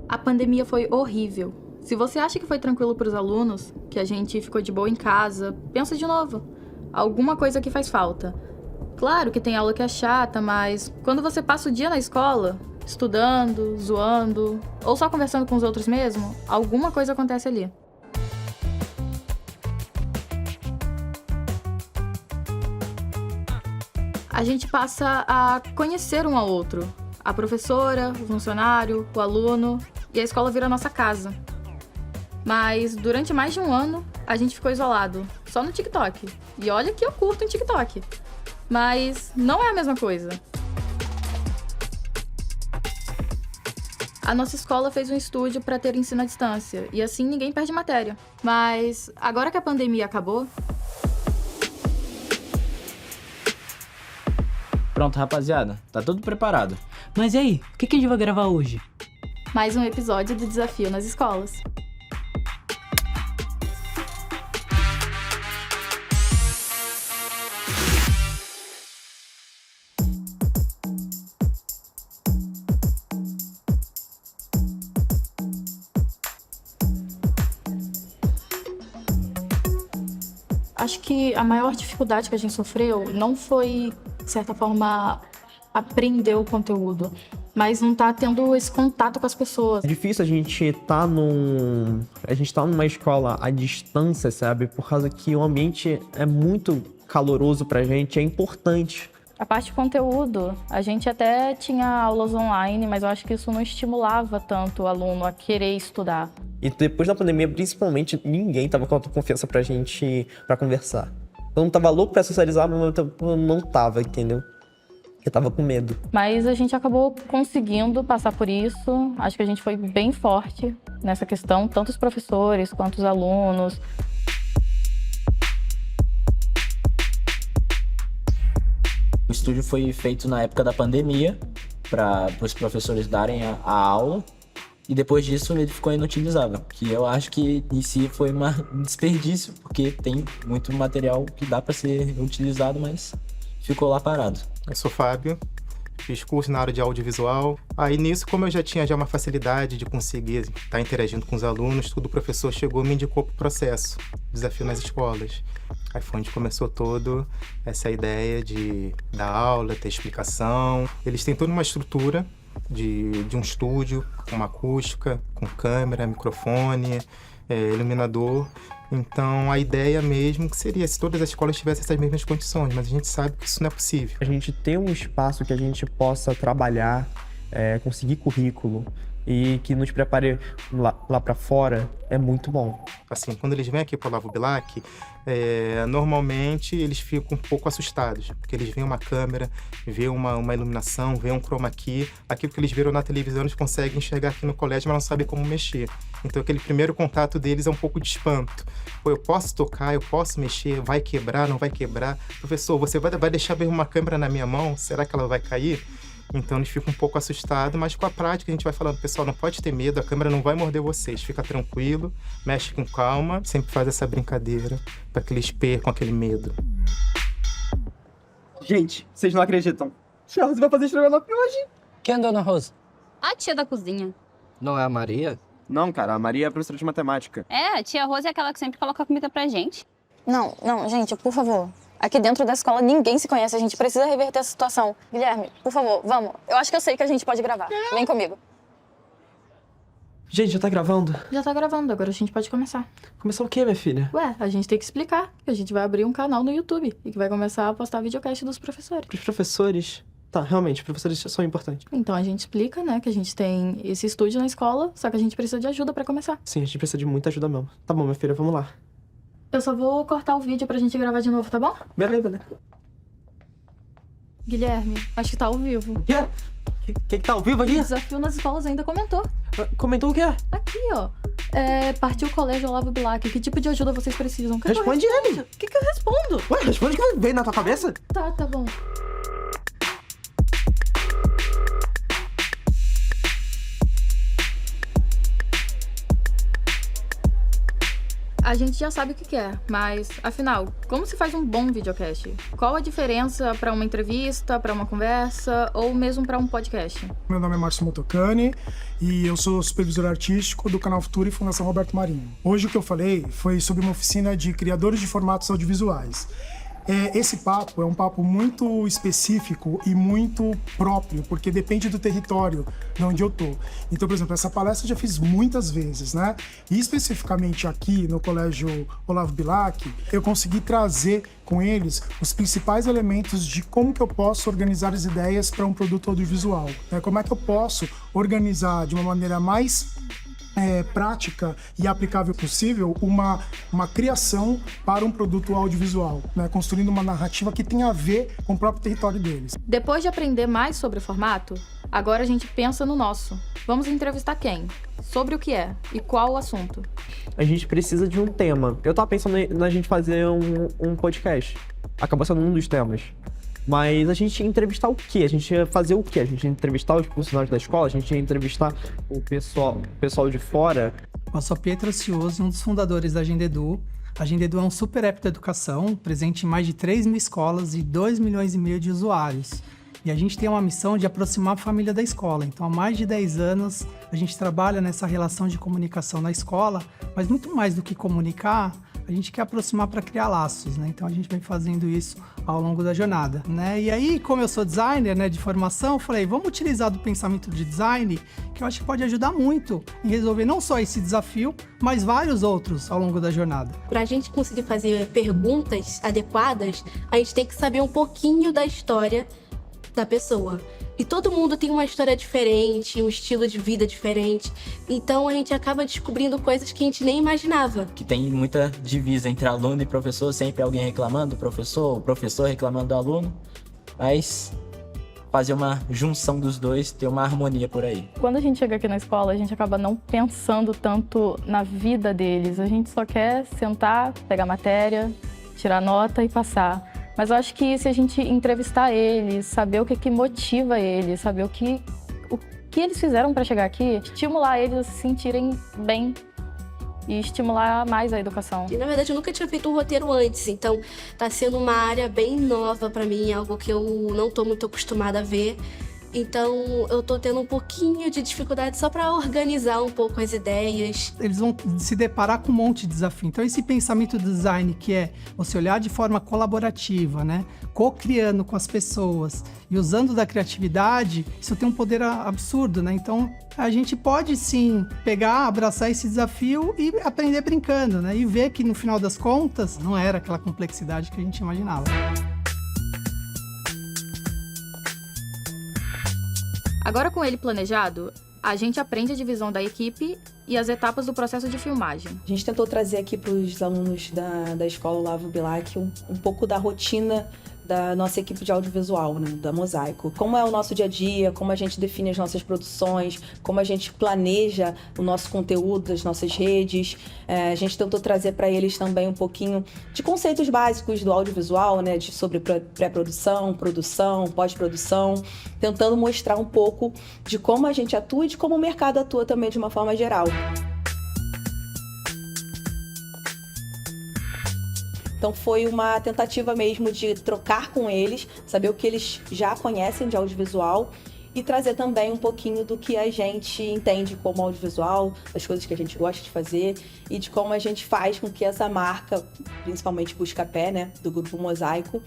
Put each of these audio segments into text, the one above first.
A pandemia foi horrível. Se você acha que foi tranquilo para os alunos, que a gente ficou de boa em casa, pensa de novo. Alguma coisa que faz falta. Claro que tem aula que é chata, mas quando você passa o dia na escola, estudando, zoando, ou só conversando com os outros mesmo, alguma coisa acontece ali. A gente passa a conhecer um ao outro. A professora, o funcionário, o aluno, e a escola vira a nossa casa. Mas durante mais de um ano, a gente ficou isolado, só no TikTok. E olha que eu curto em TikTok. Mas não é a mesma coisa. A nossa escola fez um estúdio para ter ensino à distância, e assim ninguém perde matéria. Mas agora que a pandemia acabou... Pronto, rapaziada, tá tudo preparado. Mas e aí, o que a gente vai gravar hoje? Mais um episódio do Desafio nas Escolas. Acho que a maior dificuldade que a gente sofreu não foi, de certa forma, aprender o conteúdo, mas não tá tendo esse contato com as pessoas. É difícil a gente tá numa escola à distância, sabe? Por causa que o ambiente é muito caloroso pra gente, é importante. A parte de conteúdo, a gente até tinha aulas online, mas eu acho que isso não estimulava tanto o aluno a querer estudar. E depois da pandemia, principalmente, ninguém tava com a confiança pra conversar. Eu não tava louco pra socializar, mas eu não tava, entendeu? Eu tava com medo. Mas a gente acabou conseguindo passar por isso. Acho que a gente foi bem forte nessa questão, tanto os professores quanto os alunos. O estúdio foi feito na época da pandemia, para os professores darem a aula, e depois disso ele ficou inutilizável, que eu acho que em si foi um desperdício, porque tem muito material que dá para ser utilizado, mas ficou lá parado. Eu sou Fábio, fiz curso na área de audiovisual. Aí nisso, como eu já tinha uma facilidade de conseguir estar interagindo com os alunos, tudo, o professor chegou e me indicou para o processo, Desafio nas Escolas. Aí foi onde começou toda essa ideia de dar aula, ter explicação. Eles têm toda uma estrutura de um estúdio, com uma acústica, com câmera, microfone, iluminador. Então, a ideia mesmo que seria se todas as escolas tivessem essas mesmas condições, mas a gente sabe que isso não é possível. A gente ter um espaço que a gente possa trabalhar, conseguir currículo e que nos prepare lá para fora é muito bom. Assim, quando eles vêm aqui para o Olavo Bilac, normalmente eles ficam um pouco assustados, porque eles veem uma câmera, veem uma iluminação, veem um chroma key. Aquilo que eles viram na televisão, eles conseguem enxergar aqui no colégio, mas não sabem como mexer. Então, aquele primeiro contato deles é um pouco de espanto. Pô, eu posso tocar, eu posso mexer, vai quebrar, não vai quebrar? Professor, você vai deixar mesmo uma câmera na minha mão? Será que ela vai cair? Então eles ficam um pouco assustados, mas com a prática a gente vai falando, pessoal, não pode ter medo, a câmera não vai morder vocês, fica tranquilo, mexe com calma, sempre faz essa brincadeira para que eles percam aquele medo. Gente, vocês não acreditam. Tia Rose vai fazer estrogonofe hoje. Quem é a Dona Rosa? A tia da cozinha. Não é a Maria? Não, cara, a Maria é professora de matemática. É, a tia Rosa é aquela que sempre coloca comida pra gente. Não, gente, por favor. Aqui dentro da escola ninguém se conhece, a gente precisa reverter essa situação. Guilherme, por favor, vamos. Eu acho que eu sei que a gente pode gravar. Vem comigo. Gente, já tá gravando? Já tá gravando, agora a gente pode começar. Começar o quê, minha filha? Ué, a gente tem que explicar que a gente vai abrir um canal no YouTube e que vai começar a postar videocast dos professores. Os professores... Tá, realmente, os professores são importantes. Então a gente explica, né, que a gente tem esse estúdio na escola, só que a gente precisa de ajuda pra começar. Sim, a gente precisa de muita ajuda mesmo. Tá bom, minha filha, vamos lá. Eu só vou cortar o vídeo pra gente gravar de novo, tá bom? Beleza, né? Guilherme, acho que tá ao vivo. O quê? Quem que tá ao vivo O ali? Desafio nas Escolas ainda comentou. Comentou o quê? Aqui, ó. Partiu o colégio Olavo Bilac. Que tipo de ajuda vocês precisam? Quer que eu Responde responda? ele. O que eu respondo? Ué, responde que veio na tua cabeça. Tá bom. A gente já sabe o que quer, mas, afinal, como se faz um bom videocast? Qual a diferença para uma entrevista, para uma conversa ou mesmo para um podcast? Meu nome é Márcio Motocani e eu sou supervisor artístico do Canal Futuro e Fundação Roberto Marinho. Hoje o que eu falei foi sobre uma oficina de criadores de formatos audiovisuais. Esse papo é um papo muito específico e muito próprio, porque depende do território de onde eu tô. Então, por exemplo, essa palestra eu já fiz muitas vezes, né? E especificamente aqui no Colégio Olavo Bilac, eu consegui trazer com eles os principais elementos de como que eu posso organizar as ideias para um produto audiovisual, né? Como é que eu posso organizar de uma maneira mais prática e aplicável possível uma criação para um produto audiovisual, né? Construindo uma narrativa que tenha a ver com o próprio território deles. Depois de aprender mais sobre o formato, agora a gente pensa no nosso. Vamos entrevistar quem? Sobre o que é? E qual o assunto? A gente precisa de um tema. Eu tava pensando na gente fazer um podcast. Acabou sendo um dos temas. Mas a gente ia entrevistar o quê? A gente ia fazer o quê? A gente ia entrevistar os funcionários da escola? A gente ia entrevistar o pessoal de fora? Eu sou Pietro Ocioso, um dos fundadores da Agenda Edu. A Agenda Edu é um super app da educação, presente em mais de 3 mil escolas e 2,5 milhões de usuários. E a gente tem uma missão de aproximar a família da escola. Então, há mais de 10 anos, a gente trabalha nessa relação de comunicação na escola, mas muito mais do que comunicar, a gente quer aproximar para criar laços, né? Então, a gente vem fazendo isso ao longo da jornada, né? E aí, como eu sou designer, né, de formação, eu falei, vamos utilizar do pensamento de design, que eu acho que pode ajudar muito em resolver não só esse desafio, mas vários outros ao longo da jornada. Para a gente conseguir fazer perguntas adequadas, a gente tem que saber um pouquinho da história da pessoa. E todo mundo tem uma história diferente, um estilo de vida diferente. Então a gente acaba descobrindo coisas que a gente nem imaginava. Que tem muita divisa entre aluno e professor, sempre alguém reclamando do professor, o professor reclamando do aluno. Mas fazer uma junção dos dois, ter uma harmonia por aí. Quando a gente chega aqui na escola, a gente acaba não pensando tanto na vida deles. A gente só quer sentar, pegar matéria, tirar nota e passar. Mas eu acho que se a gente entrevistar eles, saber o que motiva eles, saber o que eles fizeram para chegar aqui, estimular eles a se sentirem bem e estimular mais a educação. E na verdade eu nunca tinha feito um roteiro antes, então tá sendo uma área bem nova para mim, algo que eu não tô muito acostumada a ver. Então eu tô tendo um pouquinho de dificuldade só para organizar um pouco as ideias. Eles vão se deparar com um monte de desafio. Então esse pensamento do design, que é você olhar de forma colaborativa, né? Co-criando com as pessoas e usando da criatividade, isso tem um poder absurdo, né? Então a gente pode sim pegar, abraçar esse desafio e aprender brincando, né? E ver que no final das contas não era aquela complexidade que a gente imaginava. Agora, com ele planejado, a gente aprende a divisão da equipe e as etapas do processo de filmagem. A gente tentou trazer aqui para os alunos da escola Olavo Bilac um pouco da rotina da nossa equipe de audiovisual, né, da Mosaico. Como é o nosso dia a dia, como a gente define as nossas produções, como a gente planeja o nosso conteúdo, as nossas redes. A gente tentou trazer para eles também um pouquinho de conceitos básicos do audiovisual, né, sobre pré-produção, produção, pós-produção, tentando mostrar um pouco de como a gente atua e de como o mercado atua também de uma forma geral. Então foi uma tentativa mesmo de trocar com eles, saber o que eles já conhecem de audiovisual e trazer também um pouquinho do que a gente entende como audiovisual, das coisas que a gente gosta de fazer e de como a gente faz com que essa marca, principalmente Buscapé, né, do Grupo Mosaico,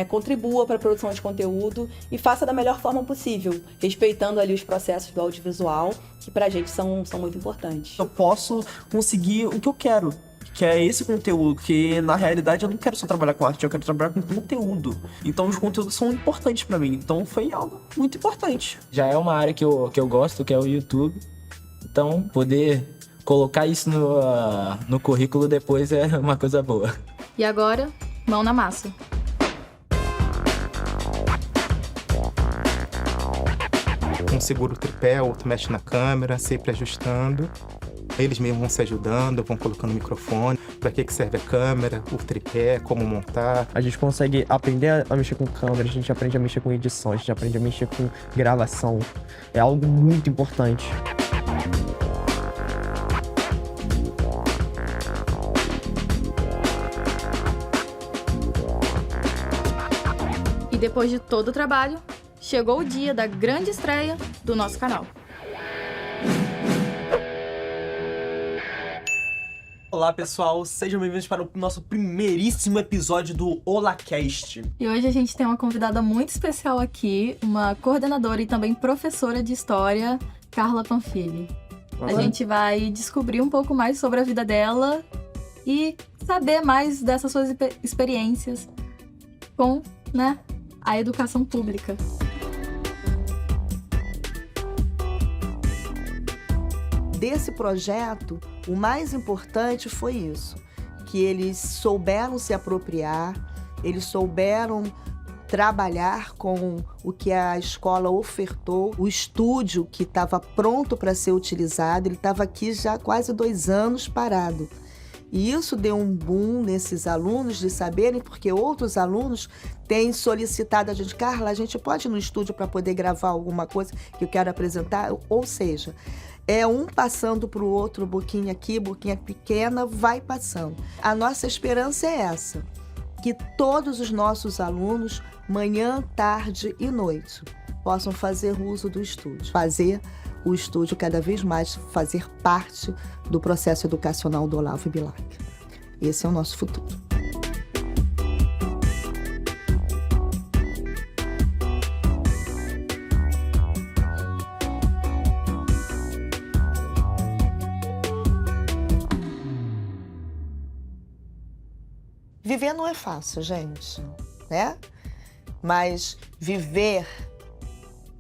contribua para a produção de conteúdo e faça da melhor forma possível, respeitando ali os processos do audiovisual, que pra gente são muito importantes. Eu posso conseguir o que eu quero, que é esse conteúdo, que na realidade eu não quero só trabalhar com arte, eu quero trabalhar com conteúdo. Então os conteúdos são importantes pra mim, então foi algo muito importante. Já é uma área que eu gosto, que é o YouTube, então poder colocar isso no currículo depois é uma coisa boa. E agora, mão na massa. Um segura o tripé, o outro mexe na câmera, sempre ajustando. Eles mesmos vão se ajudando, vão colocando o microfone, para que serve a câmera, o tripé, como montar. A gente consegue aprender a mexer com câmera, a gente aprende a mexer com edição, a gente aprende a mexer com gravação. É algo muito importante. depois de todo o trabalho, chegou o dia da grande estreia do nosso canal. Olá pessoal, sejam bem-vindos para o nosso primeiríssimo episódio do HolaCast. E hoje a gente tem uma convidada muito especial aqui, uma coordenadora e também professora de História, Carla Panfili. A gente vai descobrir um pouco mais sobre a vida dela e saber mais dessas suas experiências com, a educação pública. Desse projeto, o mais importante foi isso, que eles souberam se apropriar, eles souberam trabalhar com o que a escola ofertou, o estúdio que estava pronto para ser utilizado, ele estava aqui já há quase 2 anos parado. E isso deu um boom nesses alunos de saberem, porque outros alunos têm solicitado a gente, Carla, a gente pode ir no estúdio para poder gravar alguma coisa que eu quero apresentar? Ou seja, é um passando para o outro, boquinha aqui, boquinha pequena, vai passando. A nossa esperança é essa, que todos os nossos alunos, manhã, tarde e noite, possam fazer uso do estúdio. Fazer o estúdio cada vez mais fazer parte do processo educacional do Olavo Bilac. Esse é o nosso futuro. Viver não é fácil, gente, né? Mas viver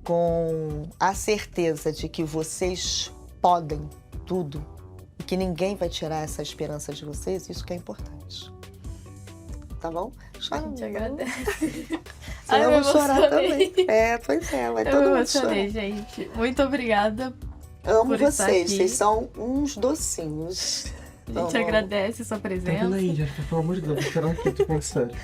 com a certeza de que vocês podem tudo e que ninguém vai tirar essa esperança de vocês, isso que é importante. Tá bom? A gente agradece. Senão eu vou chorar também. Pois é, vai todo mundo chorar. Gente. Muito obrigada. Amo vocês, vocês são uns docinhos. A gente agradece sua presença. Tá vendo aí, Jéssica? Pelo amor de Deus, vou chorar aqui, tô falando sério.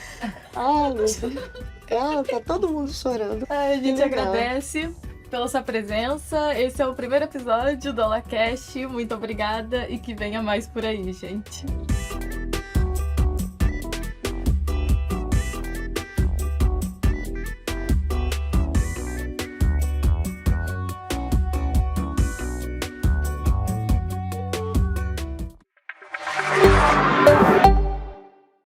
Ai, meu Deus. Tá todo mundo chorando. A gente agradece pela sua presença. Esse é o primeiro episódio do HolaCast. Muito obrigada e que venha mais por aí, gente.